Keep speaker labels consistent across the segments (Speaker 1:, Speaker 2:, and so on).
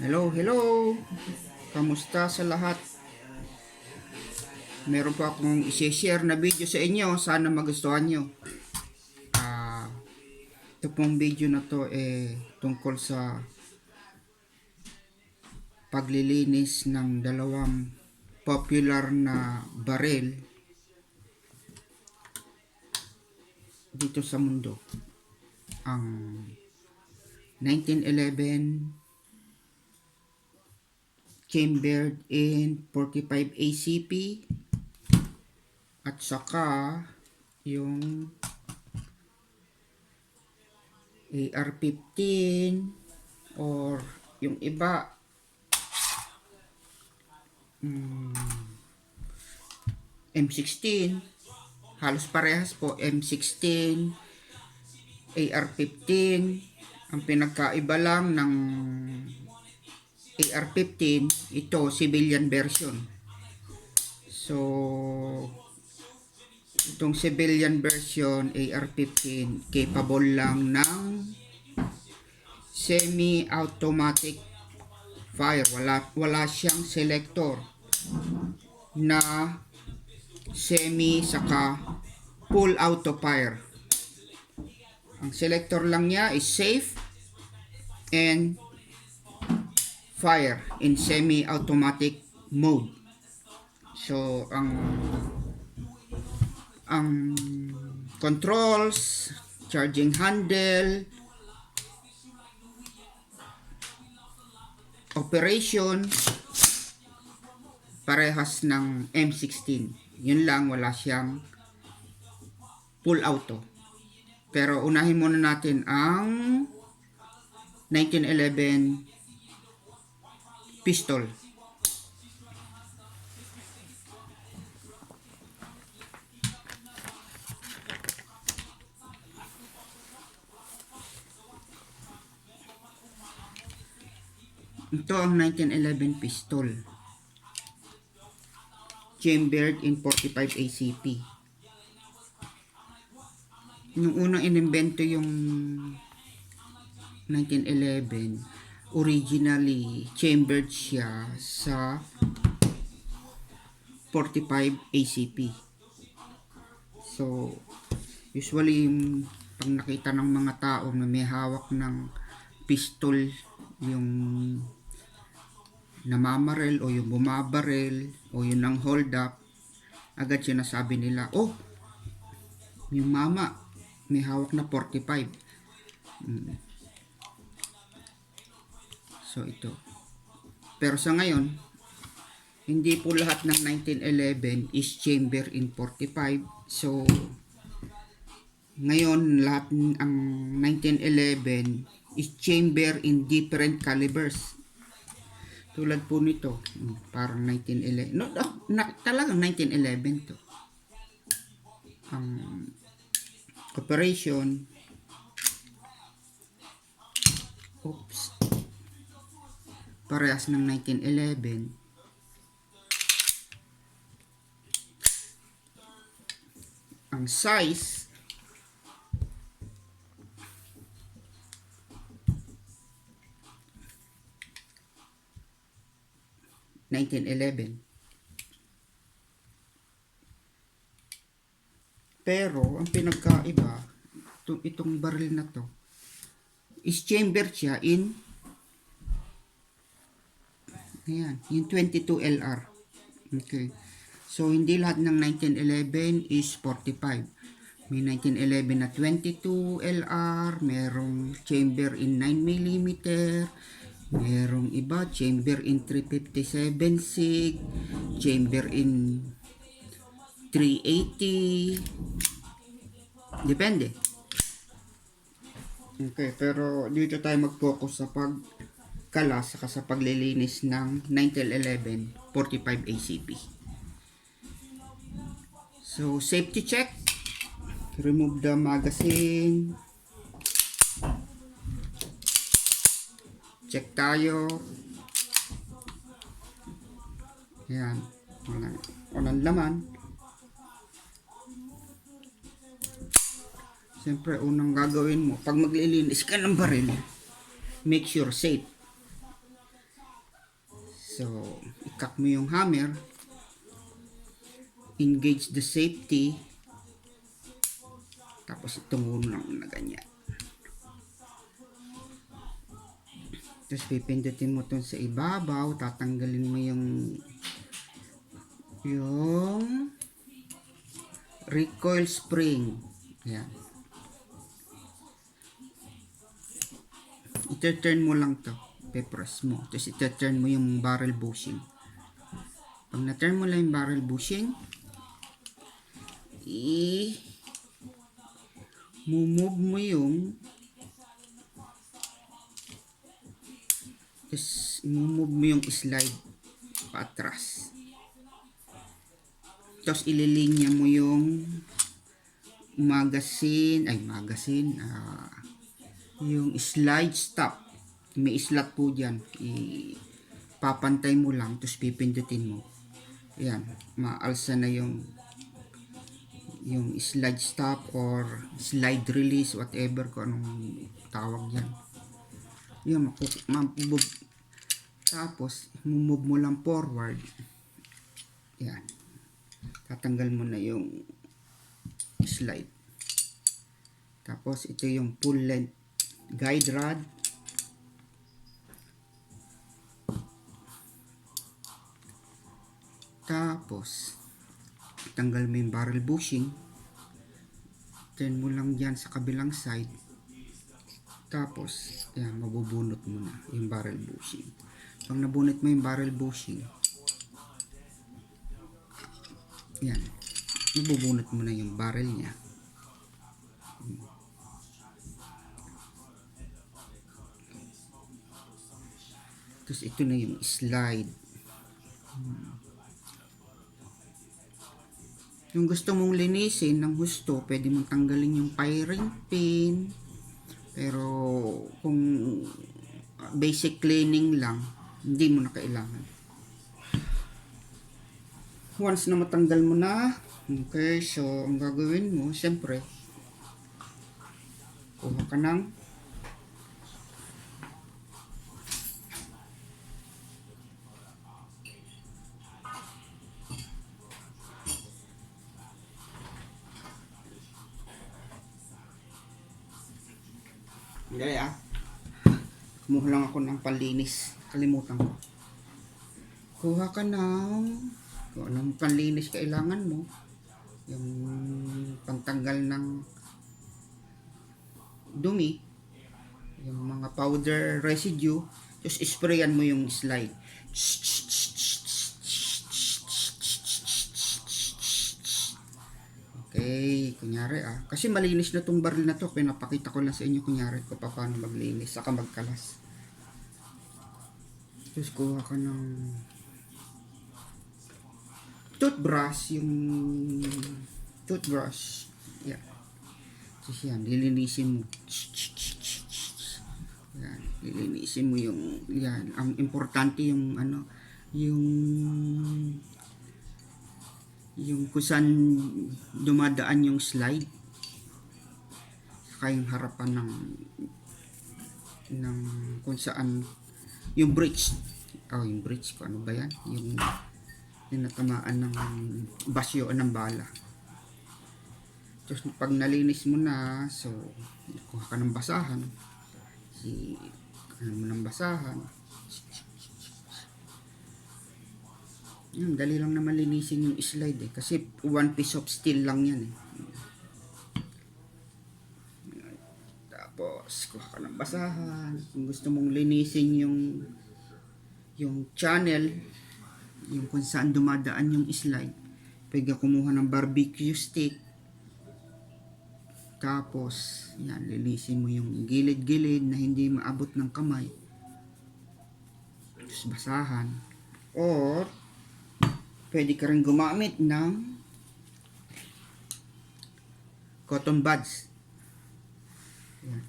Speaker 1: Hello, hello! Kamusta sa lahat? Meron po akong i-share na video sa inyo. Sana magustuhan nyo. Ito pong video na to tungkol sa paglilinis ng dalawang popular na baril dito sa mundo. Ang 1911 chambered in 45 ACP at saka yung AR-15 or yung iba M16, halos parehas po, M16, AR-15. Ang pinagkaiba lang ng AR-15, ito civilian version. So itong civilian version AR-15 capable lang ng semi-automatic fire. Wala siyang selector na semi saka full auto fire. Ang selector lang niya is safe and fire in semi-automatic mode. So ang controls, charging handle, operation, parehas ng M16. Yun lang, wala siyang full auto. Pero unahin muna natin ang 1911 pistol. Ito ang 1911 pistol. Chambered in 45 ACP. Nung unang inimbento yung 1911, originally chambered siya sa 45 ACP. So usually pag nakita ng mga tao na may hawak ng pistol, yung namamaril o yung bumabaril o yung nang hold up, agad sinasabi nila, oh, yung mama may hawak na 45. So ito. Pero sa ngayon, hindi po lahat ng 1911 is chamber in 45. So ngayon lahat ang 1911 is chamber in different calibers. Tulad po nito, parang 1911. No, talagang 1911 to. Ang operation, parehas ng 1911. Ang size, pero ang pinagkaiba, itong baril na to is chamber siya in ayan, yung 22 LR. Okay. So hindi lahat ng 1911 is 45. May 1911 na 22 LR, merong chamber in 9mm, merong iba chamber in 357 SIG, chamber in 380, depende. Okay, pero dito tayo mag-focus sa pagkalas saka sa paglilinis ng 1911 45 ACP. So safety check, remove the magazine, check tayo. Ayan, walang laman. Siyempre, unang gagawin mo, pag maglilinis ka ng baril, make sure safe. So, ikak mo yung hammer, engage the safety, tapos itungo lang na ganyan. Tapos pipindutin mo to sa ibabaw, tatanggalin mo yung recoil spring. Yan. Ito-turn mo lang to. Pe-press mo. Tapos ito-turn mo yung barrel bushing. Pag na-turn mo lang yung barrel bushing, move mo yung slide paatras. Tapos ililinya mo yung yung slide stop. May slot po dyan. Papantay mo lang, tapos pipindutin mo. Ayan, maalsa na yung slide stop or slide release, whatever kung anong tawag yan. Yan, tapos move mo lang forward. Yan, tatanggal mo na yung slide. Tapos ito yung full length guide rod. Tapos tanggal mo yung barrel bushing, turn mo lang dyan sa kabilang side, tapos yan, mabubunot mo na yung barrel bushing. Pag nabunot mo yung barrel bushing, yan, mabubunot mo na yung barrel nya. Tapos ito na yung slide. Yung gusto mong linisin ng gusto, pwede mong tanggalin yung firing pin. Pero kung basic cleaning lang, hindi mo na kailangan. Once na matanggal mo na, okay, so ang gagawin mo, siyempre, kuha ka ng hindi kumuha lang ako ng panlinis, kalimutan ko. Kuha ka ng kung anong panlinis kailangan mo, yung pantanggal ng dumi, yung mga powder residue, just sprayan mo yung slide. Okay, kunyari kasi malinis na tong baril na to, pinapakita ko lang sa inyo kunyari kung paano maglinis saka magkalas. Tapos kuha ka ng toothbrush, yan. Tapos yan, lilinisin mo. Yan, lilinisin mo yan. Ang importante yung kung saan dumadaan yung slide, saka yung harapan ng kung saan yung bridge, yung bridge ko, ano ba yan, yung natamaan ng basyo ng bala. Tapos pag nalinis mo na, so kuha ka ng basahan, dali lang na malinisin yung slide kasi one piece of steel lang yan Tapos kuha ka ng basahan. Kung gusto mong linisin yung channel, yung kung saan dumadaan yung slide, pwede kumuha ng barbecue stick. Tapos yan, linisin mo yung gilid-gilid na hindi maabot ng kamay. Tapos basahan. Or pwede ka rin gumamit ng cotton buds. Yan.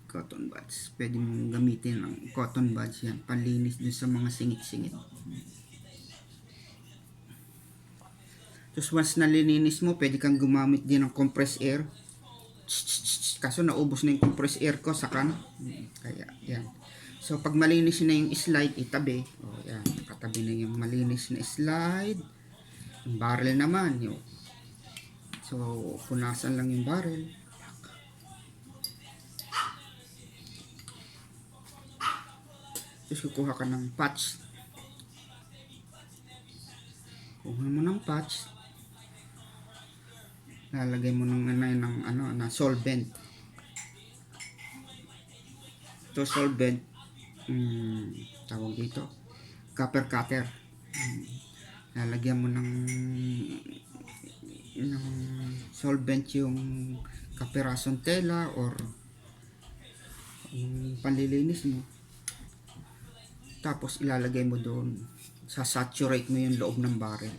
Speaker 1: Cotton buds. Pwede mong gamitin ng cotton buds yan. Panlinis dun sa mga singit-singit. Tapos once nalilinis mo, pwede kang gumamit din ng compressed air. Kaso naubos na yung compressed air ko sa kan. Kaya yan. So pag malinis na yung slide, itabi. Yan. tabi na yung malinis na slide. Yung barrel naman, yung, so punasan lang yung barrel. Tapos kukuha ka ng patch. Kuha mo ng patch. Lalagay mo ng solvent. Ito solvent, tawag dito, copper cutter. Lalagyan mo ng solvent yung kapirasong tela or panlilinis mo. Tapos ilalagay mo doon, sasaturate mo yung loob ng barrel,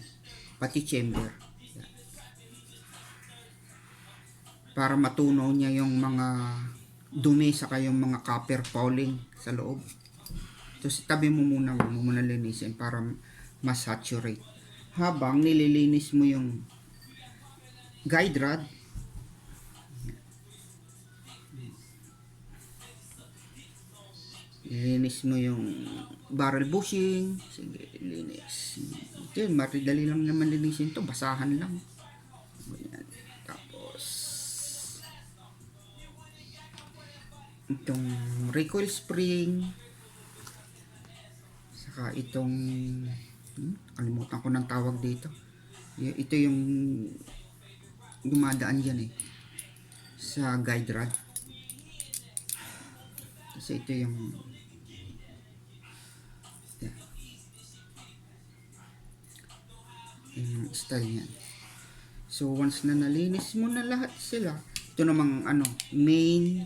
Speaker 1: pati chamber. Yan. Para matunaw niya yung mga dumi saka yung mga copper fouling sa loob. Tapos tabi mo muna linisin para masaturate. Habang nililinis mo yung guide rod, linis mo yung barrel bushing. Sige, linis. Ito, madali lang naman linisin to, basahan lang. Ganyan. Tapos itong recoil spring, saka itong kalimutan ko ng tawag dito. Ito yung dumadaan dyan sa guide rod. Kasi ito yung yung style niyan. So once na nalinis mo na lahat sila, ito namang main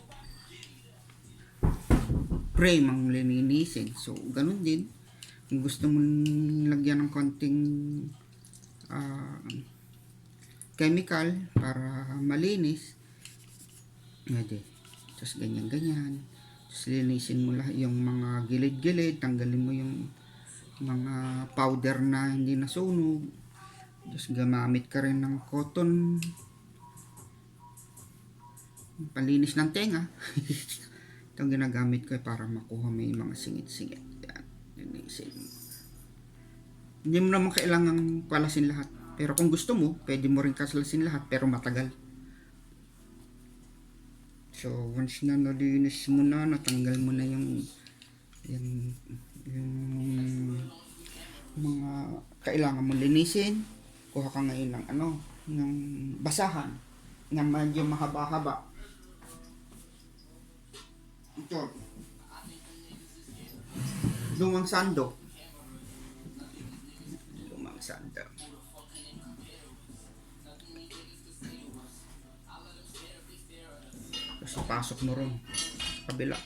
Speaker 1: frame ang linisin. So ganun din, kung gusto mong lagyan ng konting chemical para malinis, pwede. Tapos ganyan. Tapos linisin mo lahat yung mga gilid-gilid, tanggalin mo yung mga powder na hindi nasunog. Tapos gamamit ka rin ng cotton panlinis ng tenga. Itong ginagamit ko para makuha mo yung mga singit-singit. Yan, linisin. Hindi mo naman kailangan palasin lahat, pero kung gusto mo, pwede mo rin kasalasin lahat, pero matagal. So once na nalinis mo na, natanggal mo na yung mga kailangan mo linisin, kuha ka ngayon ng basahan na medyo mahaba-haba. Ito, lumang sando. Tapos ipasok mo ron kabila.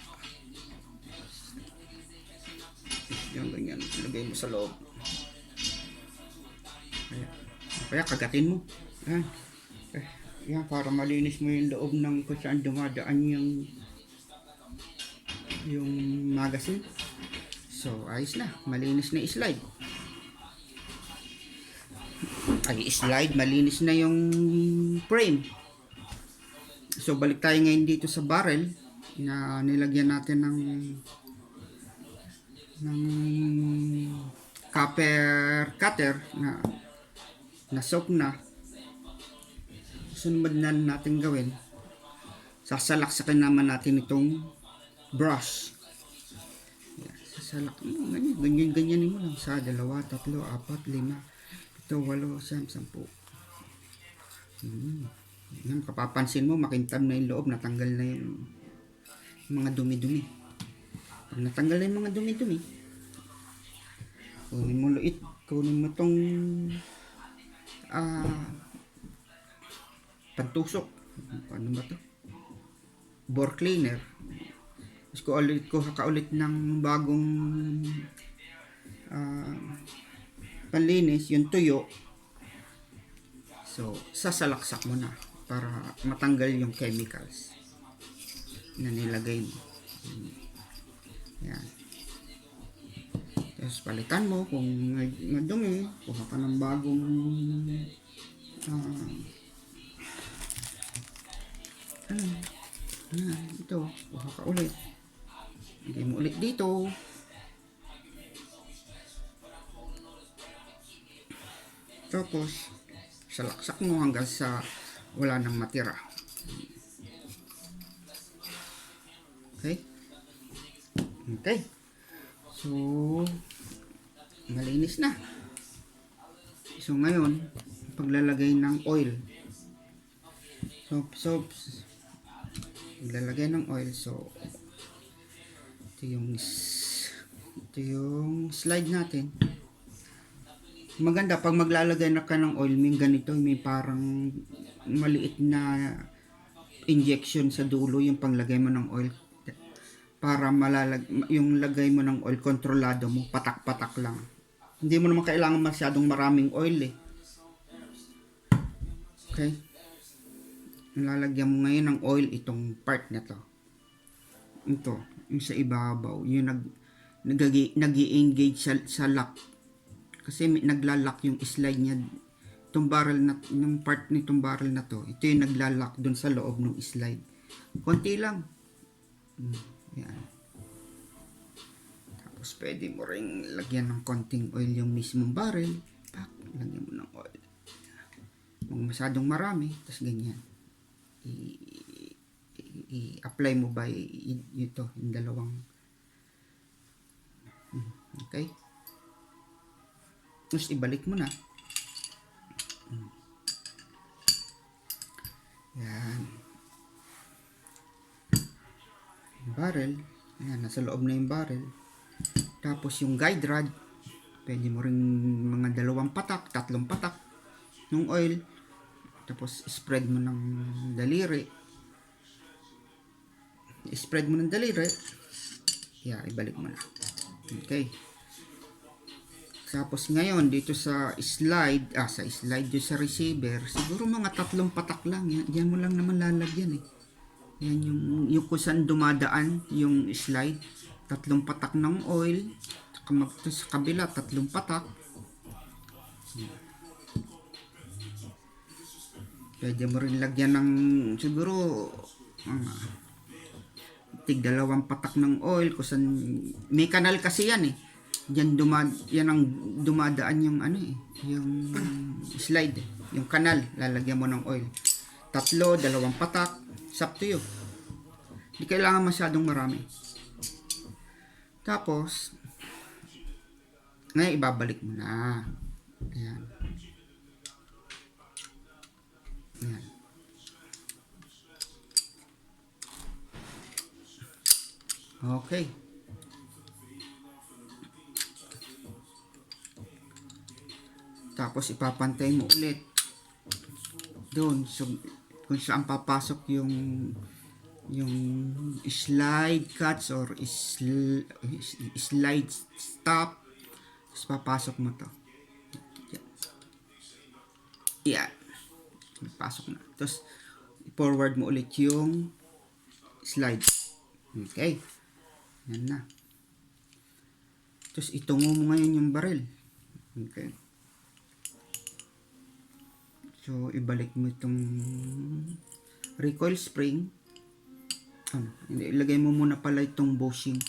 Speaker 1: Yan, ganyan, ilagay mo sa loob. Kaya kagatin mo. Yan, para malinis mo yung loob ng kung saan dumadaan yung magazine. So ayos na, malinis na slide. Malinis na yung frame. So balik tayo ngayon dito sa barrel na nilagyan natin ng copper cutter na soak na. Sunod na natin gawin, sasalaksakin naman natin itong brush. Sasalak mo, ganyan mo lang sa 2, 3, 4, 5, 7, 8, 9, 10. Yan, kapapansin mo, makintab na yung loob, natanggal na yung mga dumi-dumi. Pag natanggal na yung mga dumi-dumi, kunin mo tong pantusok. Paano ba to? Bore cleaner. Tapos kuha ka ulit ng bagong panlinis, yung tuyo. So sasalaksak mo na para matanggal yung chemicals na nilagay mo. Yan. Tapos palitan mo kung madumi, kuha ka ng bagong ito, kuha ka ulit. Lagay mo ulit dito. Tapos, salaksak mo hanggang sa wala nang matira. Okay? Okay. So, malinis na. So, ngayon, paglalagay ng oil. So, paglalagay ng oil. So, ito yung slide natin. Maganda, pag maglalagay na ka ng oil, may ganito, may parang maliit na injection sa dulo, yung panglagay mo ng oil. Para yung lagay mo ng oil, kontrolado mo, patak-patak lang. Hindi mo naman kailangan masyadong maraming oil eh. Okay? Lalagyan mo ngayon ng oil itong part na to. Ito, yung sa ibabaw, yung nag-i-engage sa lock. Kasi naglalak yung slide niya. Itong barrel na, yung part nitong barrel na to, ito yung naglalak dun sa loob ng slide. Konti lang. Yan. Tapos pwede mo ring lagyan ng konting oil yung mismong barrel. Pak, lagyan mo ng oil. Kung masyadong marami, tapos ganyan. I-apply mo by ito, yung dalawang. Okay? Tapos ibalik mo na. Yan. Yung barrel. Ayan, nasa loob na yung barrel. Tapos yung guide rod, pwede mo rin mga 2 patak, 3 patak ng oil. Tapos spread mo ng daliri. Spread mo ng daliri. Yeah, ibalik mo na. Okay. Tapos ngayon dito sa slide, dito sa receiver, siguro mga 3 patak lang. Yan mo lang naman lalagyan eh. Yan yung kung saan dumadaan yung slide. 3 patak ng oil. Sa kabila 3 patak. Pwede mo rin lagyan ng siguro tig 2 patak ng oil kung saan may kanal kasi yan eh. Yan ang dumadaan yung yung slide, yung kanal, lalagyan mo ng oil. 3, 2 patak, it's up to you. Hindi kailangan masyadong marami. Tapos ngayon ibabalik mo na. Ayan. Ayan. Okay. Tapos ipapantay mo ulit doon. So, kung saan papasok yung slide cuts or slide stop. Tapos papasok mo to. Yan. Pasok na. Tapos forward mo ulit yung slide. Okay. Yan na. Tapos itungo mo ngayon yung barrel. Okay. So, ibalik mo itong recoil spring. Ilagay mo muna pala itong bushing.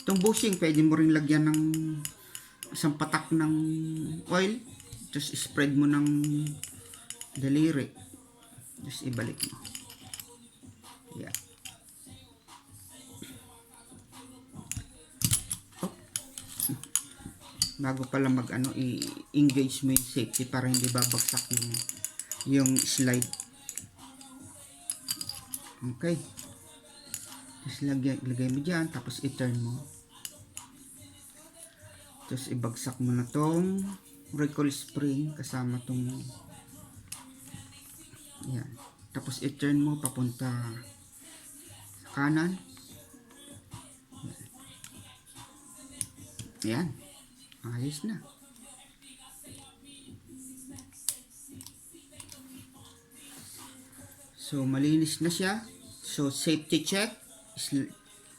Speaker 1: Itong bushing, pwede mo rin lagyan ng 1 patak ng oil. Tapos spread mo ng daliri. Tapos ibalik mo. Yeah. Bago pala i-engage mo yung safety para hindi babagsak yung slide. Okay. Tapos lagay mo dyan. Tapos i-turn mo. Tapos ibagsak mo na tong recoil spring kasama tong yan. Tapos i-turn mo papunta sa kanan. Yan. Ayos na. So, malinis na siya. So, safety check.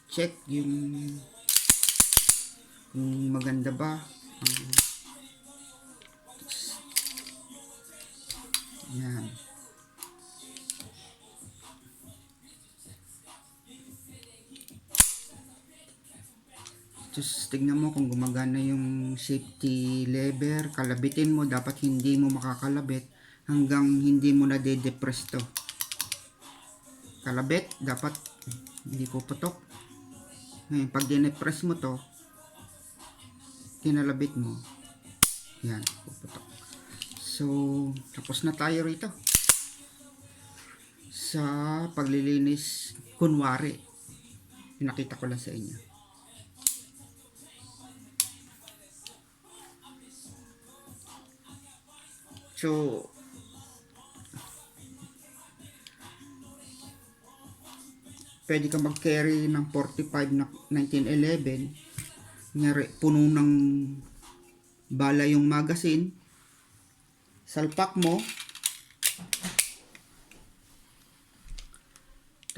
Speaker 1: Check yung kung maganda ba. Yan. Just tignan mo kung gumagana yung safety lever. Kalabitin mo. Dapat hindi mo makakalabit hanggang hindi mo na de-depress to. Kalabit. Dapat hindi puputok. Ngayon, pag de-depress mo to, kinalabit mo. Yan, puputok. So, tapos na tayo rito. Sa paglilinis, kunwari. Pinakita ko lang sa inyo. So, pwede ka mag-carry ng 45 na 1911. Kunyari, puno ng bala yung magazine. Salpak mo.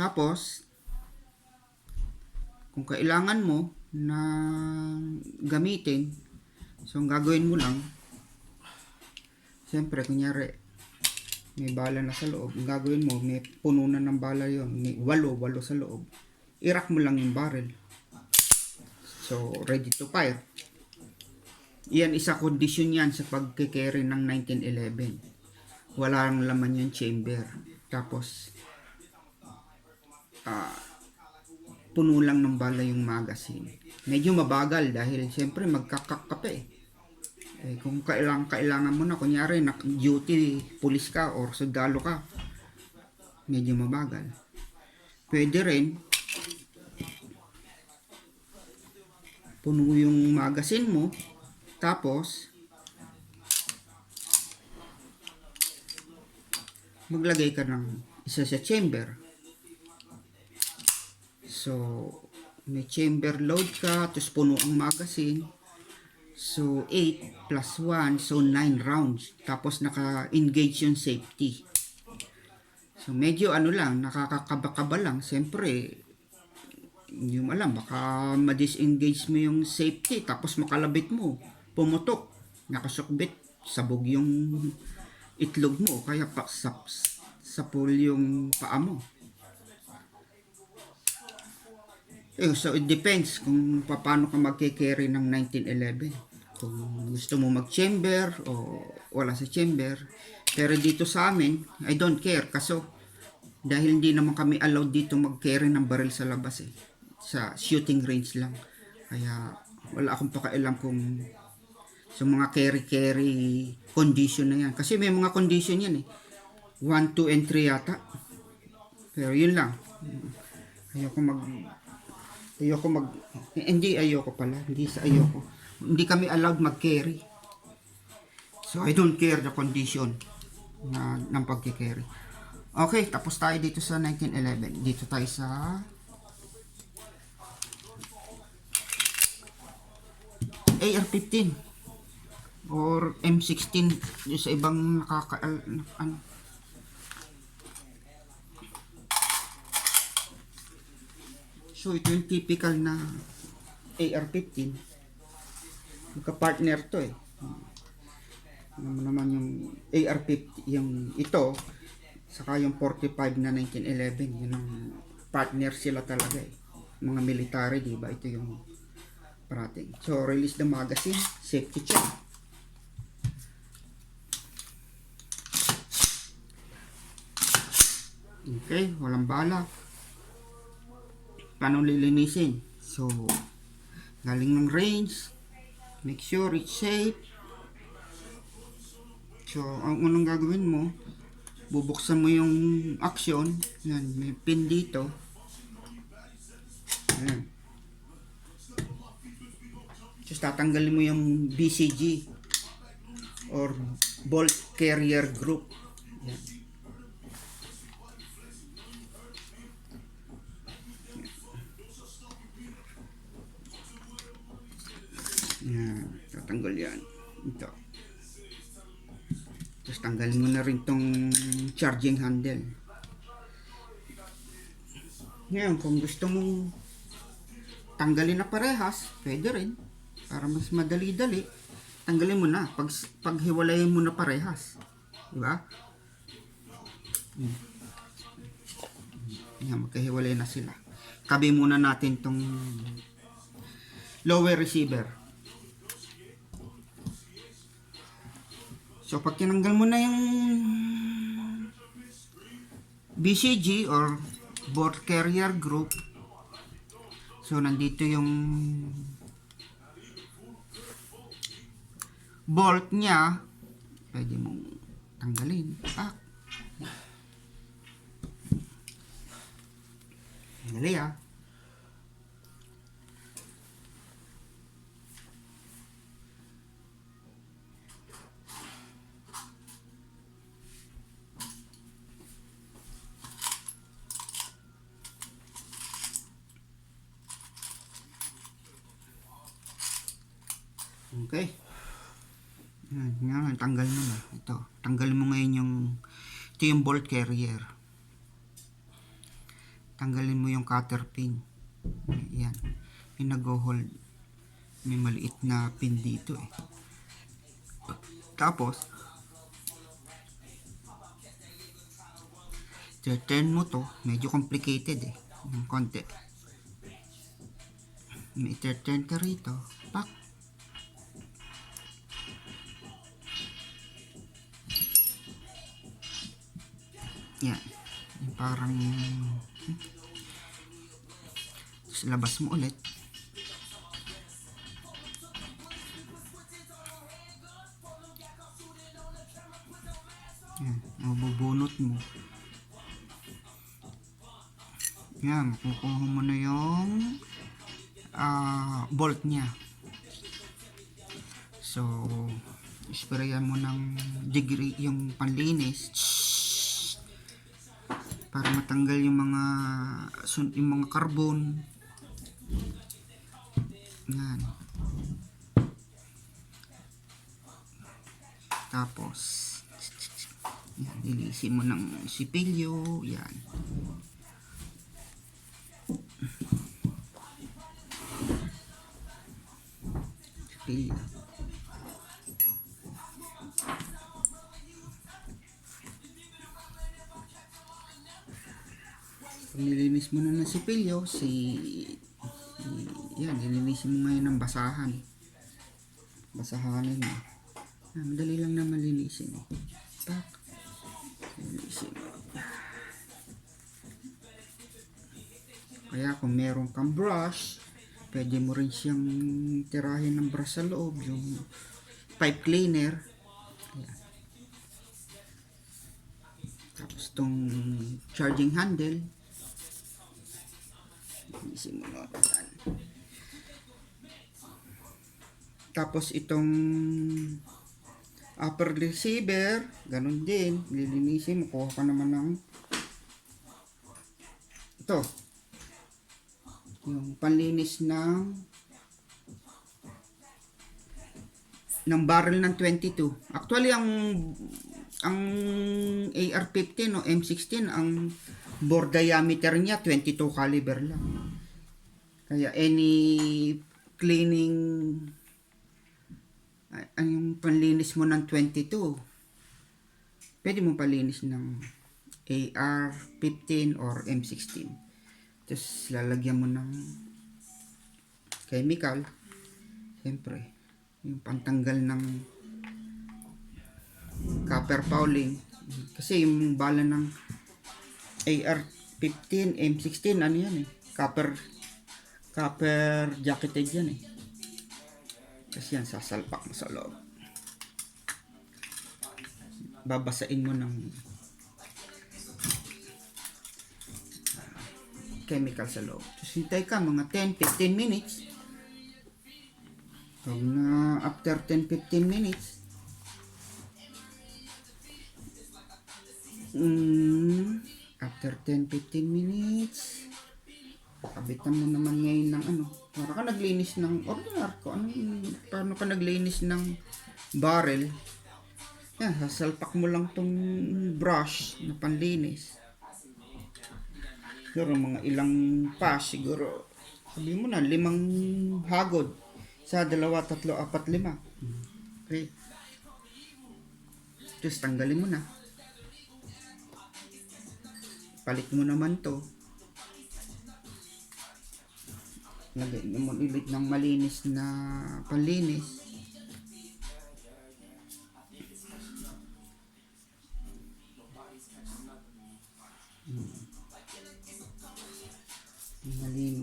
Speaker 1: Tapos, kung kailangan mo na gamitin, so ang gagawin mo lang, siyempre, kunyari, may bala na sa loob. Ang gagawin mo, may puno na ng bala yon, may walo sa loob. Irak mo lang yung barrel. So, ready to fire. Yan, isa condition yan sa pagkikerry ng 1911. Walang laman yung chamber. Tapos, puno lang ng bala yung magazine. Medyo mabagal dahil siyempre magkakakape. Kung kailangan mo na, kunyari duty, pulis ka or sundalo ka, medyo mabagal. Pwede rin puno yung magazine mo, tapos maglagay ka ng isa sa chamber. So, may chamber load ka, tapos puno ang magazine. So, 8 plus 1, so 9 rounds. Tapos naka-engage yung safety. So, medyo lang, nakakakaba lang. Siyempre, hindi mo alam, baka ma-disengage mo yung safety, tapos makalabit mo, pumutok, nakasukbit, sabog yung itlog mo, kaya sapol yung paa mo. So, it depends kung paano ka magkikerry ng 1911. Kung gusto mo mag-chamber o wala sa chamber. Pero dito sa amin, I don't care. Kaso, dahil hindi naman kami allowed dito mag-carry ng baril sa labas sa shooting range lang. Kaya, wala akong pakialam kung sa mga carry condition na yan. Kasi may mga condition yan 1, 2, and 3 yata. Pero yun lang. Hindi kami allowed mag-carry. So, I don't care the condition ng pag-carry. Okay, tapos tayo dito sa 1911. Dito tayo sa AR-15 or M16 sa ibang So, ito yung typical na AR-15. Magka-partner to Ano naman yung AR-15, yung ito, saka yung 45 na 1911, yun ang partner sila talaga Mga military, di ba? Ito yung parating. So, release the magazine, safety check. Okay, walang bala. Paano lilinisin? So, galing ng range, make sure it's safe. So, ang unang gagawin mo, bubuksan mo yung action. Yan, may pin dito. Ayan. Just tatanggalin mo yung BCG or bolt carrier group. Yan. Yan, tatanggal yan. Ito. Tapos tanggalin mo na rin tong charging handle. Ngayon, kung gusto mong tanggalin na parehas, pwede rin. Para mas madali-dali, tanggalin mo na. Paghiwalayin mo na parehas. Diba? Yan, magkahiwalay na sila. Tabi muna natin tong lower receiver. So pag tinanggal mo na yung BCG or ball carrier group, so nandito yung bolt niya, pwede mong tanggalin. Dali Okay. Yan, tanggal mo na. Ito, tanggal mo ngayon yung bolt carrier. Tanggalin mo yung cutter pin. Yan. Yung nag-hold. May maliit na pin dito eh. Tapos, turn mo to. Medyo complicated eh. Yung konti. May turn ka rito. Pak. Yan. Yung parang tapos labas mo ulit. Yan. Mabubunot mo. Yan. Makukuha mo na yung bolt niya. So, sprayan mo ng degree yung panlinis para matanggal yung mga carbon. Yan. Tapos yan, linisin mo ng sipilyo. Yan. Sipilyo. Nilinis mo na ng sipilyo, yan, nilinisin mo ngayon ng basahan. Basahanin mo. Madali lang na malinisin. Tak. Linisin mo. Kaya kung meron kang brush, pwede mo rin siyang tirahin ng brush sa loob, yung pipe cleaner. Ayan. Tapos tong charging handle, simulan. Tapos itong upper receiver, ganun din, lilinisin mo. Kuha ka naman ng ito, yung panlinis ng barrel ng 22. Actually ang AR-15 o M16, ang bore diameter niya 22 caliber lang. Kaya any cleaning, yung panlinis mo ng 22, pwede mo palinis ng AR-15 or M16. Tapos lalagyan mo ng chemical, siyempre yung pantanggal ng copper fouling, kasi yung bala ng AR-15, M16, ano yan eh, copper jacketed yan eh. Kasi yan, sasalpak mo sa loob. Babasain mo ng chemical sa loob. Tapos hintay ka mga 10-15 minutes. Pag na after 10-15 minutes, after 10-15 minutes, kabitan mo naman ngayon ng para ka naglinis ng ordinar ko. Paano ka naglinis ng barrel? Yan, sasalpak mo lang tong brush na panlinis. Siguro mga ilang pass, siguro sabi mo na 5 hagod sa 2, 3, 4, 5. Okay. Tapos tanggalin mo na. Palit mo naman to. Lagay mo ulit ng malinis na panlinis.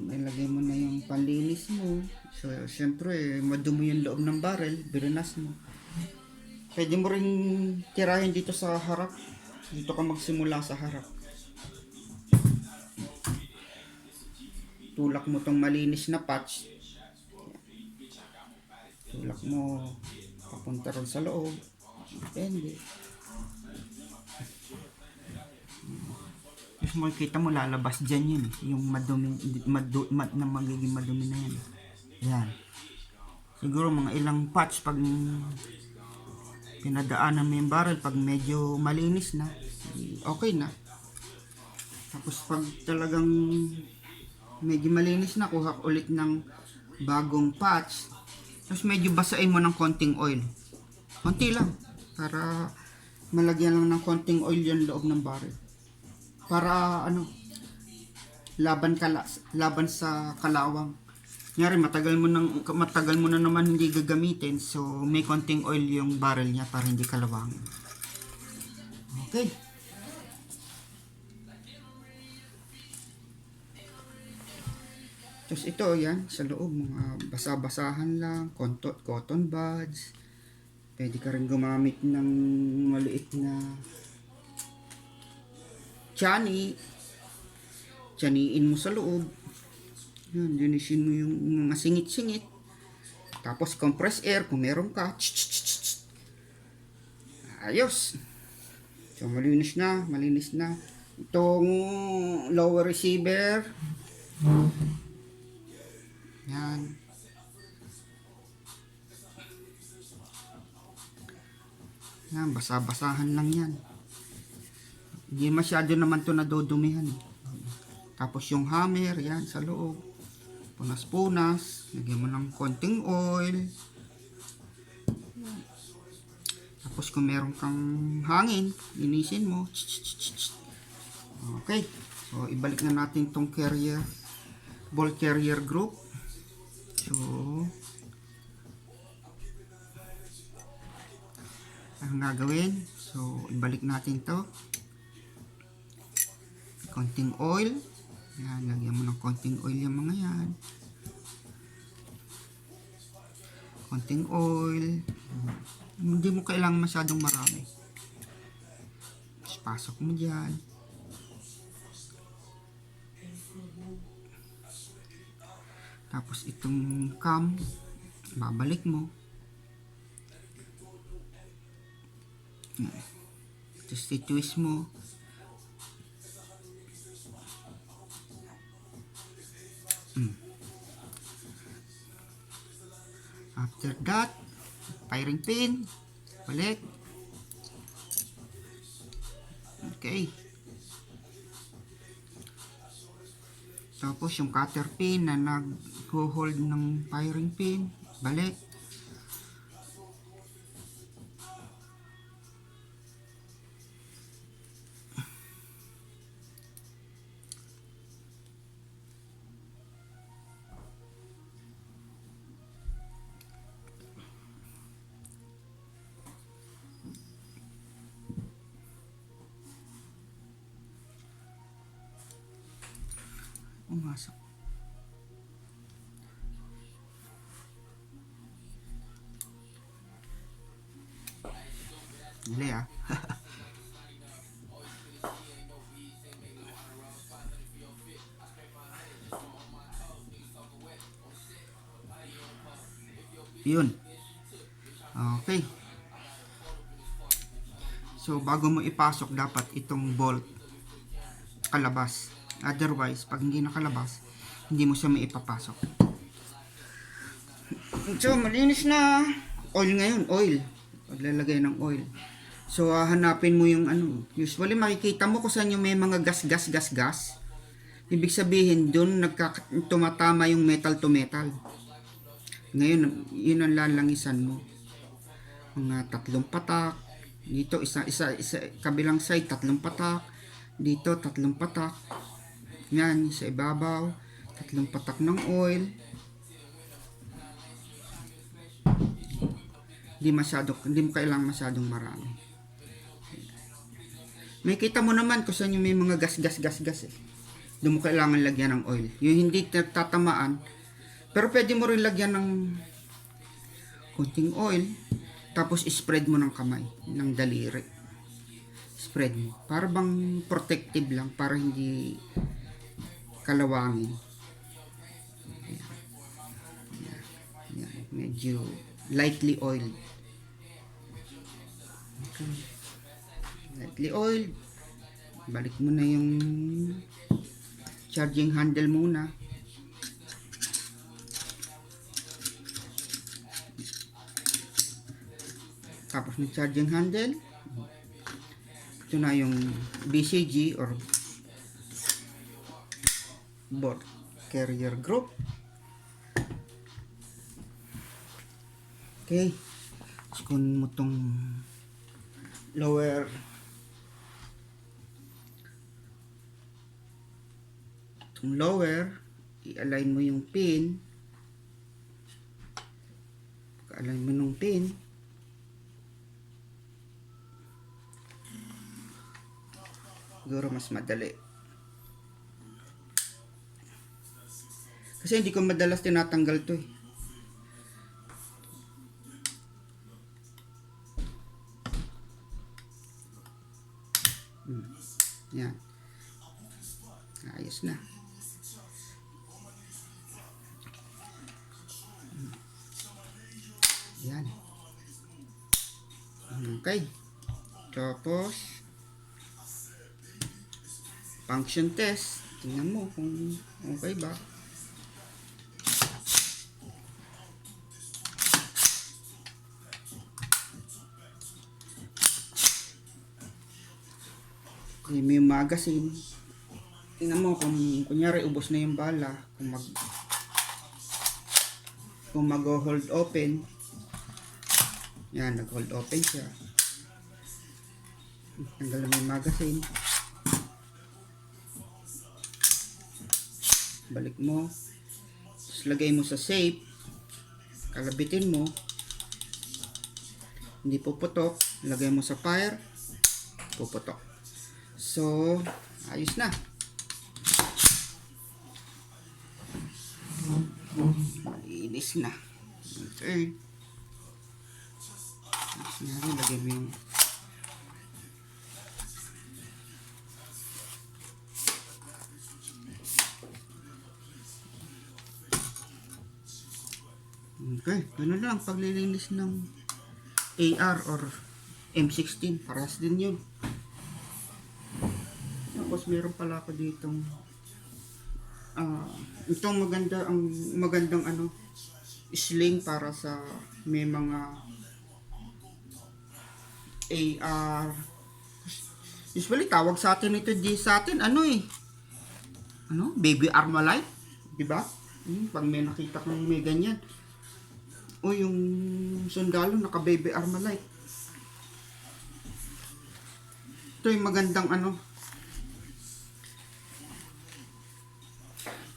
Speaker 1: Nilagay mo na yung panlinis mo. So, syempre, madumi yung loob ng barrel, birinas mo. Pwede mo rin tirahin dito sa harap. Dito ka magsimula sa harap. Tulak mo tong malinis na patch. Tulak mo papunta ron sa loob. Depende. Tapos makikita mo lalabas dyan yun. Yung madumi, na magiging madumi na yan. Yan. Siguro mga ilang patch pag pinadaanan mo yung barrel, pag medyo malinis na, okay na. Tapos pag talagang medyo malinis na, kuha ulit ng bagong patch. Tapos medyo basain mo ng konting oil. Konti lang. Para malagyan lang ng konting oil yung loob ng barrel. Para laban sa kalawang. Nyari matagal mo na naman hindi gagamitin, so may konting oil yung barrel niya para hindi kalawang. Okay. Tapos ito yan sa loob, mga basa-basahan lang, cotton buds. Pwede ka rin gumamit ng maliit na Tiyaniin mo sa loob. Yan, linisin mo yung mga singit-singit. Tapos compress air kung meron ka. Ayos. So malinis na. Itong lower receiver. Yan. Yan, basa-basahan lang yan. Hindi masyado naman to nadudumihan. Tapos yung hammer, yan sa loob. Punas-punas. Lagyan mo ng konting oil. Tapos kung meron kang hangin, linisin mo. Okay. So, ibalik na natin tong ball carrier group. So, ang gagawin? So, ibalik natin to. Konting oil. Yan, lagyan mo ng konting oil yung mga yan. Konting oil. Hindi mo kailangan masyadong marami. Tapos pasok mo dyan. Tapos itong cam, babalik mo. Tapos i-twist mo. After that, firing pin, balik. Okay. Tapos yung cutter pin na nag-hold ng firing pin, balik. Pumasok. Dali ah. Yun. Okay. So, bago mo ipasok, dapat itong bolt kalabas. Otherwise, pag hindi nakalabas, hindi mo siya maipapasok. So, malinis na. Oil ngayon, oil. Paglalagay ng oil. So, hanapin mo yung usually makikita mo kung saan yung may mga gas. Ibig sabihin, dun tumatama yung metal to metal. Ngayon, yun ang lalangisan mo. Mga 3 patak. Dito, isa, kabilang side, 3 patak. Dito, 3 patak. Yan, sa ibabaw. Tatlong patak ng oil. Hindi mo kailangang masyadong marami. May kita mo naman kung saan yung may mga gas eh. Doon mo kailangan lagyan ng oil. Yung hindi tatamaan, pero pwede mo rin lagyan ng konting oil, tapos spread mo ng kamay, ng daliri. Spread mo. Para bang protective lang, para hindi kalawangin. Yan. Medyo lightly oiled. Okay. Lightly oiled. Balik mo na yung charging handle muna. Tapos ng charging handle, ito na yung BCG or board carrier group. Okay, so kung mo tong lower i-align mo yung pin, pag-align mo ng pin, siguro mas madali kasi hindi ko madalas tinatanggal to eh. Yan, ayos na. Yan. Okay. Tapos function test. Tingnan mo kung okay ba. Okay, may magazine. Tingnan mo kung kunyari ubos na yung bala, kung mag-hold open. Yan, nag-hold open siya. Tanggal mo yung magazine. Balik mo. Tapos lagay mo sa safe. Kalabitin mo. Hindi puputok. Lagay mo sa fire. Puputok. So, ayos na. Malinis na. Okay. Lagay mo yung okay, ganun lang paglilinis ng AR or M16, paras din yun. Tapos meron pala ako ditong itong magandang sling para sa may mga AR. Usually tawag sa atin ito sa atin baby Armalite, di ba? Pag may nakita kong may ganyan, o yung sundalo naka baby Armalite. Ito yung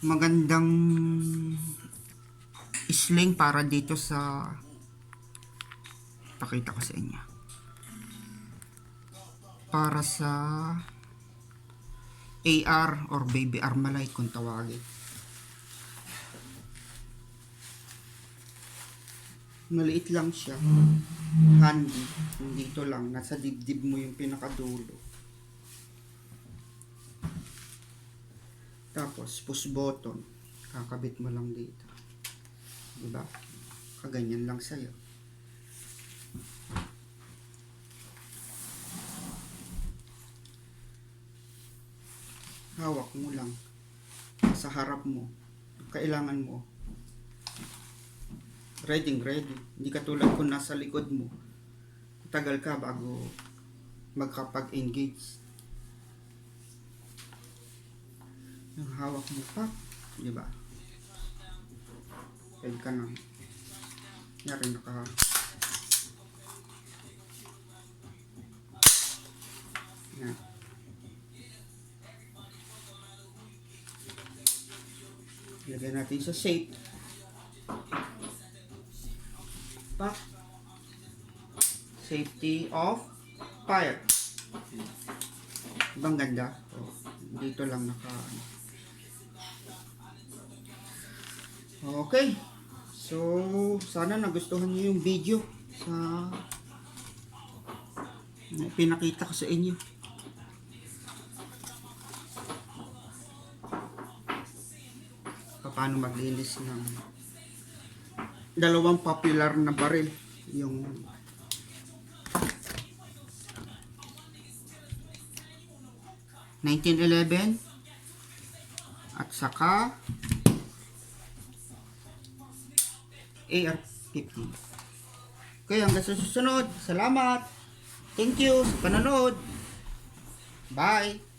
Speaker 1: magandang sling para dito sa, pakita ko sa inyo, para sa AR or baby Armalite kung tawagin. Maliit lang siya, handy, dito lang, nasa dibdib mo yung pinakadulo. Tapos push button, kakabit mo lang dito, diba? Kaganyan lang sa'yo. Hawak mo lang sa harap mo, kailangan mo ready. Hindi katulad kung nasa likod mo, tagal ka bago magkapag-engage. Yung hawak mo pa, di ba? Pwede ka nang yari yan. Lagyan natin sa safe. Pack. Safety of fire. Ibang ganda. Oh, dito lang naka. Okay. So, sana nagustuhan niyo yung video sa pinakita ko sa inyo. Paano maglinis ng dalawang popular na baril, yung (1911) at saka AR-15. Okay, hanggang sa susunod. Salamat. Thank you sa panonood. Bye.